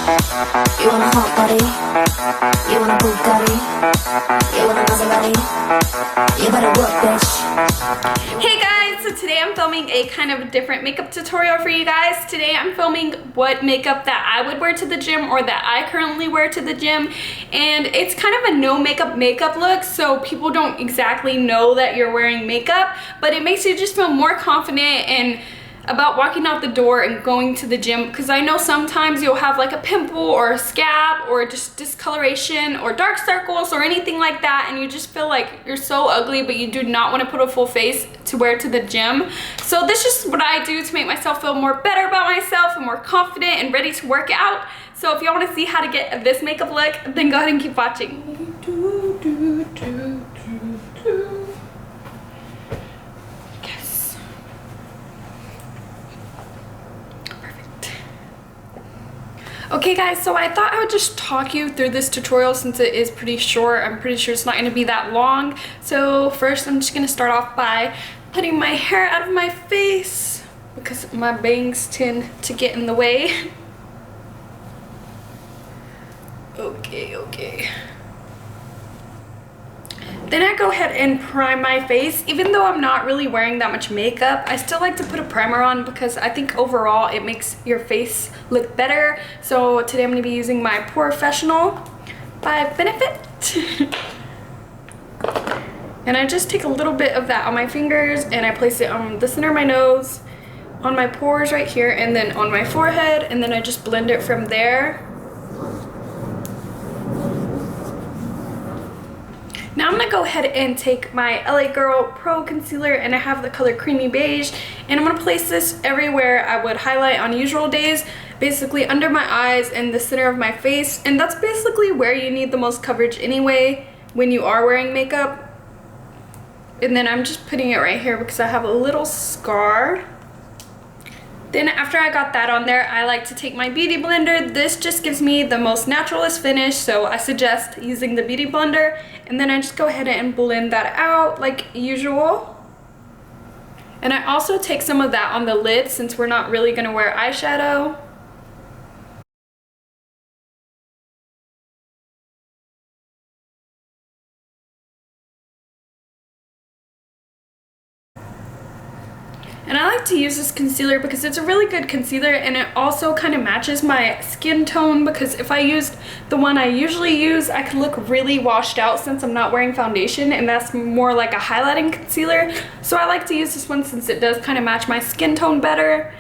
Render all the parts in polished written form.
You want a hot body? You want a Bugatti? You want a Maserati? You better work, bitch. Hey guys, so today I'm filming a kind of different makeup tutorial for you guys. Today I'm filming what makeup that I would wear to the gym or that I currently wear to the gym. And it's kind of a no makeup look, so people don't exactly know that you're wearing makeup, but it makes you just feel more confident and about walking out the door and going to the gym, because I know sometimes you'll have like a pimple or a scab or just discoloration or dark circles or anything like that, and you just feel like you're so ugly, but you do not want to put a full face to wear to the gym. So this is what I do to make myself feel more better about myself and more confident and ready to work out. So if y'all want to see how to get this makeup look, then go ahead and keep watching. Okay guys, so I thought I would just talk you through this tutorial since it is pretty short. I'm pretty sure it's not going to be that long. So first I'm just going to start off by putting my hair out of my face because my bangs tend to get in the way. Okay. Then I go ahead and prime my face. Even though I'm not really wearing that much makeup, I still like to put a primer on because I think overall it makes your face look better. So today I'm going to be using my Professional by Benefit. And I just take a little bit of that on my fingers and I place it on the center of my nose, on my pores right here, and then on my forehead, and then I just blend it from there. Now I'm going to go ahead and take my LA Girl Pro Concealer, and I have the color Creamy Beige, and I'm going to place this everywhere I would highlight on usual days, basically under my eyes and the center of my face, and that's basically where you need the most coverage anyway when you are wearing makeup. And then I'm just putting it right here because I have a little scar. Then after I got that on there, I like to take my Beauty Blender. This just gives me the most naturalist finish, so I suggest using the Beauty Blender. And then I just go ahead and blend that out like usual. And I also take some of that on the lid since we're not really going to wear eyeshadow. And I like to use this concealer because it's a really good concealer, and it also kind of matches my skin tone, because if I used the one I usually use, I could look really washed out since I'm not wearing foundation, and that's more like a highlighting concealer. So I like to use this one since it does kind of match my skin tone better,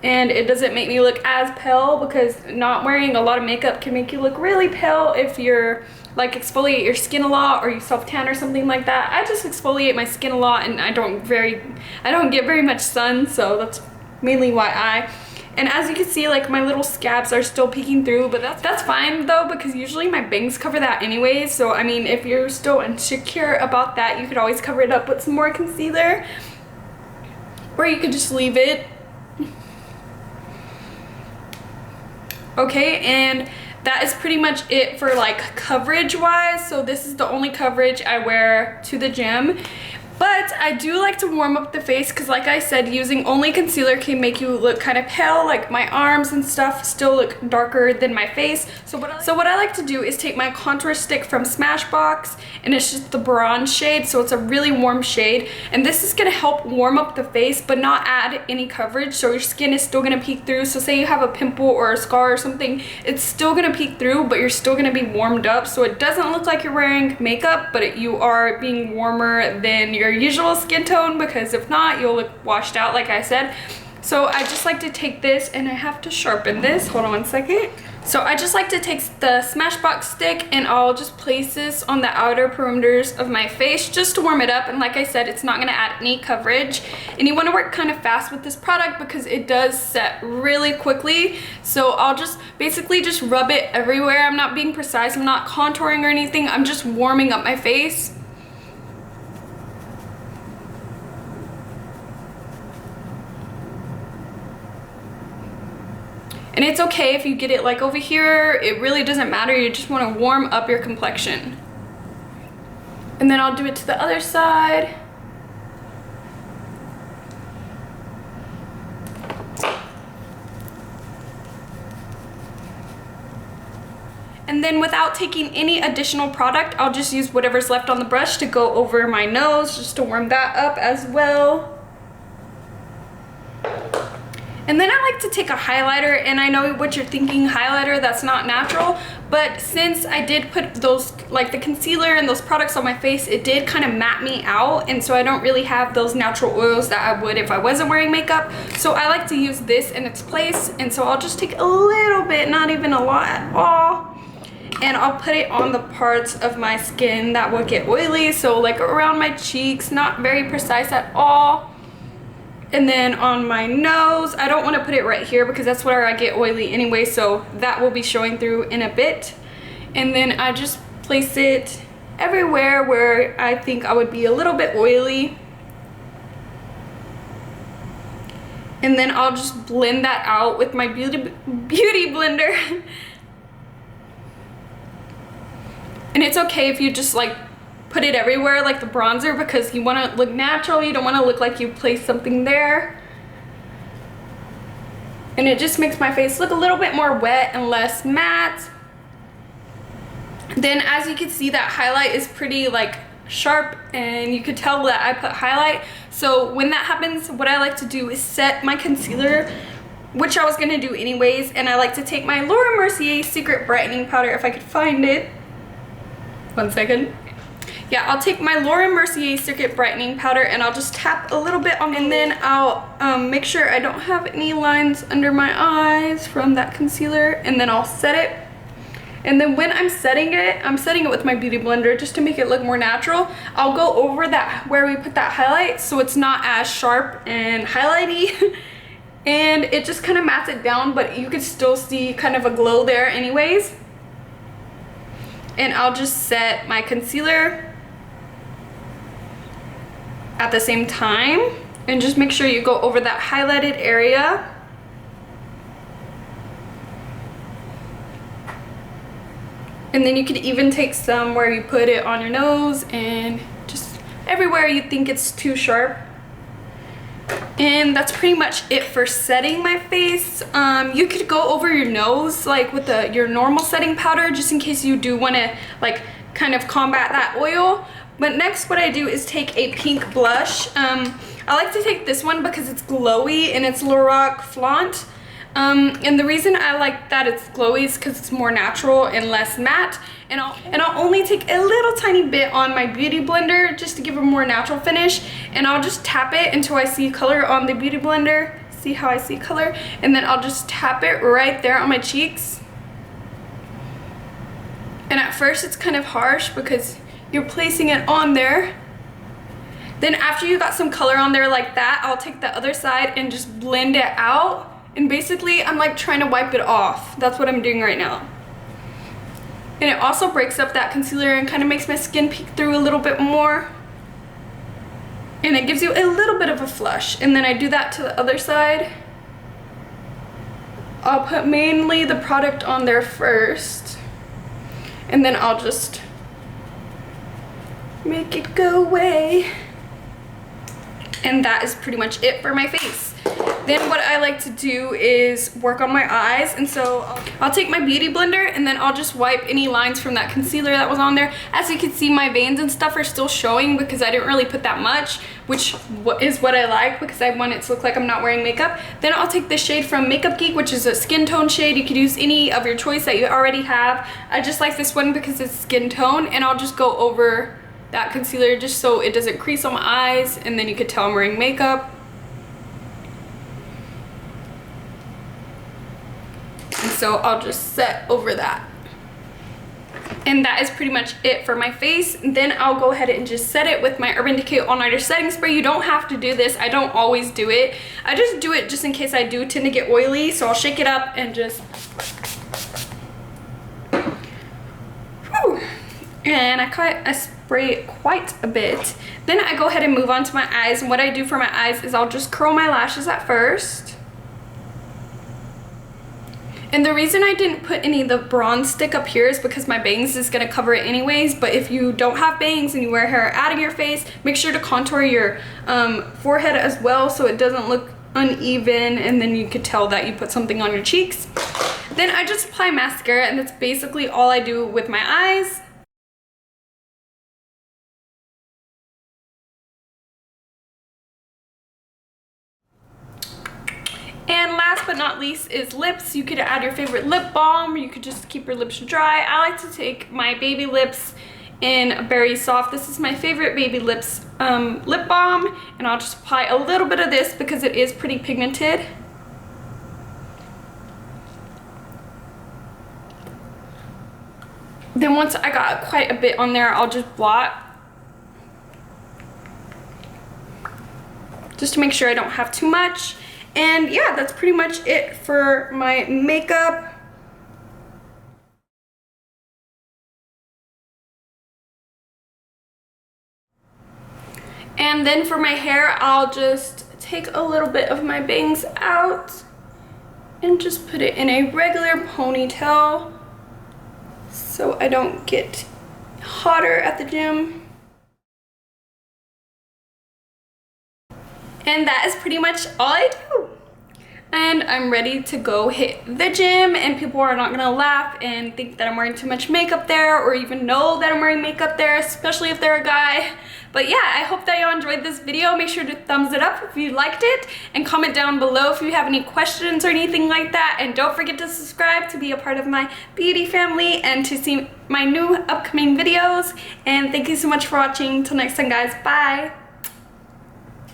and it doesn't make me look as pale, because not wearing a lot of makeup can make you look really pale if you're like exfoliate your skin a lot or you self-tan or something like that. I just exfoliate my skin a lot, and I don't get very much sun, so that's mainly why and as you can see, like, my little scabs are still peeking through, but that's fine though, because usually my bangs cover that anyways. So I mean, if you're still insecure about that, you could always cover it up with some more concealer, or you could just leave it. Okay, and that is pretty much it for like coverage wise. So this is the only coverage I wear to the gym. But I do like to warm up the face because, like I said, using only concealer can make you look kind of pale. Like my arms and stuff still look darker than my face. So what I like to do is take my contour stick from Smashbox, and it's just the bronze shade, so it's a really warm shade. And this is going to help warm up the face but not add any coverage, so your skin is still going to peek through. So say you have a pimple or a scar or something, it's still going to peek through, but you're still going to be warmed up, so it doesn't look like you're wearing makeup, but you are being warmer than your usual skin tone, because if not, you'll look washed out like I said. So I just like to take this, and I have to sharpen this. Hold on one second. So I just like to take the Smashbox stick, and I'll just place this on the outer perimeters of my face just to warm it up. And like I said, it's not going to add any coverage, and you want to work kind of fast with this product because it does set really quickly. So I'll just basically just rub it everywhere. I'm not being precise, I'm not contouring or anything, I'm just warming up my face. And it's okay if you get it like over here, it really doesn't matter, you just want to warm up your complexion. And then I'll do it to the other side. And then without taking any additional product, I'll just use whatever's left on the brush to go over my nose, just to warm that up as well. And then I like to take a highlighter, and I know what you're thinking, highlighter, that's not natural, but since I did put those, like the concealer and those products on my face, it did kind of matte me out, and so I don't really have those natural oils that I would if I wasn't wearing makeup. So I like to use this in its place, and so I'll just take a little bit, not even a lot at all, and I'll put it on the parts of my skin that will get oily, so like around my cheeks, not very precise at all. And then on my nose, I don't want to put it right here because that's where I get oily anyway, so that will be showing through in a bit. And then I just place it everywhere where I think I would be a little bit oily. And then I'll just blend that out with my beauty blender. And it's okay if you just like put it everywhere like the bronzer, because you want to look natural, you don't want to look like you placed something there. And it just makes my face look a little bit more wet and less matte. Then as you can see, that highlight is pretty like sharp, and you could tell that I put highlight. So when that happens, what I like to do is set my concealer, which I was going to do anyways, and I like to take my Laura Mercier Secret Brightening Powder, if I could find it. One second. Yeah, I'll take my Laura Mercier Secret Brightening Powder and I'll just tap a little bit on, and then I'll make sure I don't have any lines under my eyes from that concealer, and then I'll set it. And then when I'm setting it with my beauty blender just to make it look more natural. I'll go over that where we put that highlight so it's not as sharp and highlighty. And it just kind of mats it down, but you can still see kind of a glow there anyways. And I'll just set my concealer at the same time, and just make sure you go over that highlighted area. And then you could even take some where you put it on your nose and just everywhere you think it's too sharp. And that's pretty much it for setting my face. You could go over your nose like with your normal setting powder, just in case you do want to like kind of combat that oil. But next what I do is take a pink blush. I like to take this one because it's glowy and it's Lorac Flaunt. And the reason I like that it's glowy is because it's more natural and less matte. And I'll only take a little tiny bit on my beauty blender just to give a more natural finish. And I'll just tap it until I see color on the beauty blender. See how I see color? And then I'll just tap it right there on my cheeks. And at first it's kind of harsh because you're placing it on there. Then after you got some color on there like that, I'll take the other side and just blend it out. And basically I'm like trying to wipe it off. That's what I'm doing right now. And it also breaks up that concealer and kind of makes my skin peek through a little bit more. And it gives you a little bit of a flush. And then I do that to the other side. I'll put mainly the product on there first. And then I'll just make it go away. And that is pretty much it for my face. Then what I like to do is work on my eyes, and so I'll take my beauty blender and then I'll just wipe any lines from that concealer that was on there. As you can see, my veins and stuff are still showing because I didn't really put that much, which is what I like because I want it to look like I'm not wearing makeup. Then I'll take the shade from Makeup Geek, which is a skin tone shade. You could use any of your choice that you already have. I just like this one because it's skin tone, and I'll just go over that concealer just so it doesn't crease on my eyes, and then you could tell I'm wearing makeup. And so I'll just set over that. And that is pretty much it for my face. And then I'll go ahead and just set it with my Urban Decay All Nighter Setting Spray. You don't have to do this. I don't always do it. I just do it just in case I do tend to get oily. So I'll shake it up and just... Whew. And I spray it quite a bit. Then I go ahead and move on to my eyes. And what I do for my eyes is I'll just curl my lashes at first. And the reason I didn't put any of the bronze stick up here is because my bangs is going to cover it anyways. But if you don't have bangs and you wear hair out of your face, make sure to contour your forehead as well so it doesn't look uneven, and then you could tell that you put something on your cheeks. Then I just apply mascara, and that's basically all I do with my eyes. And last but not least is lips. You could add your favorite lip balm, or you could just keep your lips dry. I like to take my baby lips in Berry Soft. This is my favorite baby lips lip balm, and I'll just apply a little bit of this because it is pretty pigmented. Then once I got quite a bit on there, I'll just blot, just to make sure I don't have too much. And yeah, that's pretty much it for my makeup. And then for my hair, I'll just take a little bit of my bangs out and just put it in a regular ponytail so I don't get hotter at the gym. And that is pretty much all I do. And I'm ready to go hit the gym, and people are not gonna laugh and think that I'm wearing too much makeup there, or even know that I'm wearing makeup there, especially if they're a guy. But yeah, I hope that y'all enjoyed this video. Make sure to thumbs it up if you liked it, and comment down below if you have any questions or anything like that. And don't forget to subscribe to be a part of my beauty family and to see my new upcoming videos. And thank you so much for watching. Till next time, guys. Bye.